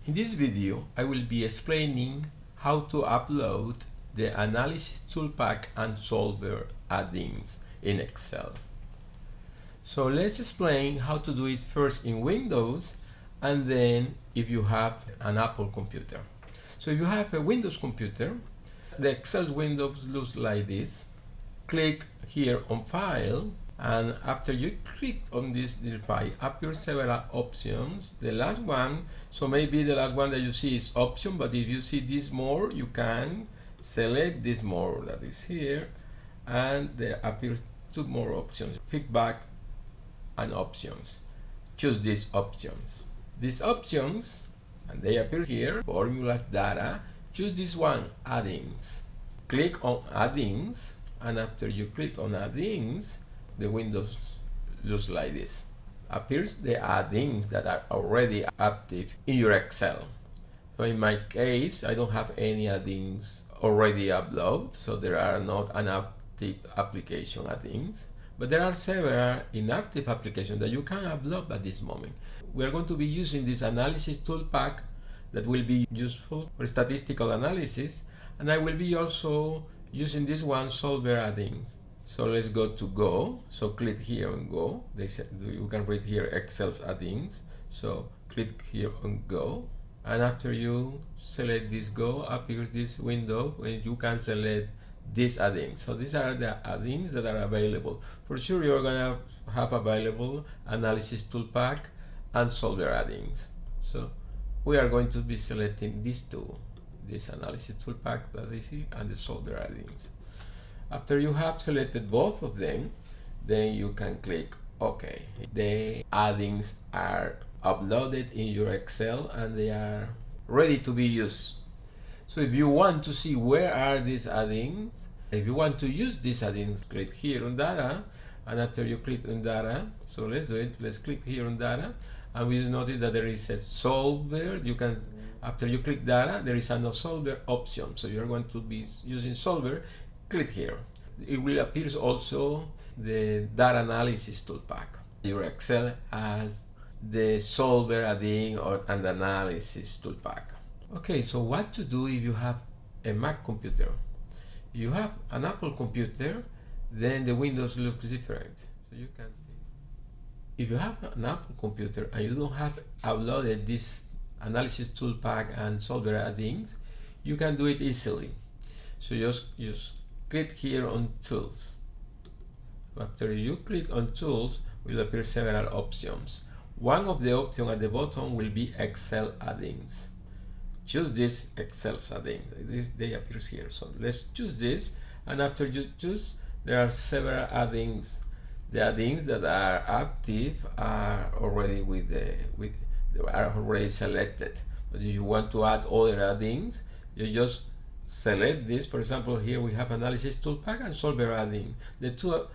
In this video, I will be explaining how to upload the Analysis ToolPak and Solver add-ins in Excel. So let's explain how to do it first in Windows and then if you have an Apple computer. So if you have a Windows computer, the Excel window looks like this. Click here on File, and after you click on this little file, appear several options. The last one, so maybe the last one that you see is option, but if you see this more, you can select this more that is here, and there appears two more options, feedback and options. Choose these options. These options, and they appear here, formulas, data. Choose this one, add-ins. Click on add-ins, and after you click on add-ins, the windows looks like this. Appears the add-ins that are already active in your Excel. So in my case, I don't have any add-ins already uploaded, so there are not an active application add-ins, but there are several inactive applications that you can upload at this moment. We are going to be using this Analysis ToolPak that will be useful for statistical analysis, and I will be also using this one, Solver add-ins. So let's go to Go. So click here on Go. You can read here Excel's add-ins. So click here on Go. And after you select this Go, appears this window where you can select this add-ins. So these are the add-ins that are available. For sure, you're gonna have available Analysis ToolPak and Solver add-ins. So we are going to be selecting these two, this Analysis ToolPak that is here and the Solver add-ins. After you have selected both of them, then you can click OK. The add-ins are uploaded in your Excel and they are ready to be used. So if you want to see where are these add-ins, if you want to use these add-ins, click here on Data, and after you click on Data, so let's do it, let's click here on Data, and we notice that there is a Solver. You can, after you click Data, there is a Solver option, so you're going to be using Solver. Click here. It will appear also the Data Analysis ToolPak. Your Excel has the Solver add-in and Analysis ToolPak. Okay, so what to do if you have a Mac computer? If you have an Apple computer, then the windows look different. So you can see. If you have an Apple computer and you don't have uploaded this Analysis ToolPak and Solver add-ins, you can do it easily. So just click here on Tools. After you click on Tools, will appear several options. One of the options at the bottom will be Excel add-ins. Choose this Excel add-ins. They appear here. So let's choose this, and after you choose, there are several add-ins. The add-ins that are active are already they are already selected. But if you want to add other add-ins, you just select this. For example, here we have Analysis ToolPak and Solver add-in, the two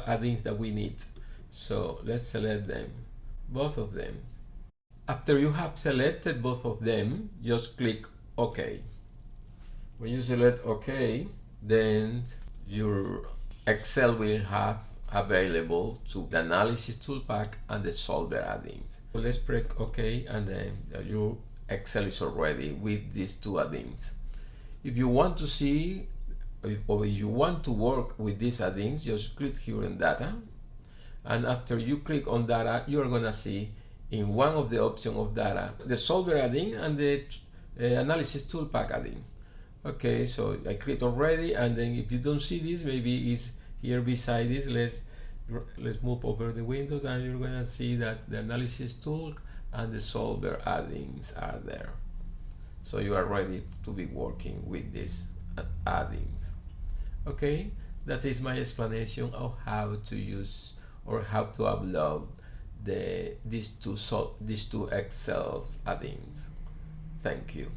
add-ins that we need. So let's select them, both of them. After you have selected both of them, just click OK. When you select OK, then your Excel will have available to the Analysis ToolPak and the Solver add-ins. So let's press OK, and then your Excel is already with these two add-ins. If you want to see, or if you want to work with these add-ins, just click here on Data, and after you click on Data, you're gonna see in one of the options of Data the Solver add-in and the Analysis ToolPak add-in. Okay, so I clicked already, and then if you don't see this, maybe it's here beside this. Let's move over the windows, and you're gonna see that the Analysis Tool and the Solver add-ins are there. So you are ready to be working with these add-ins. Okay, that is my explanation of how to use or how to upload these two Excel add-ins. Thank you.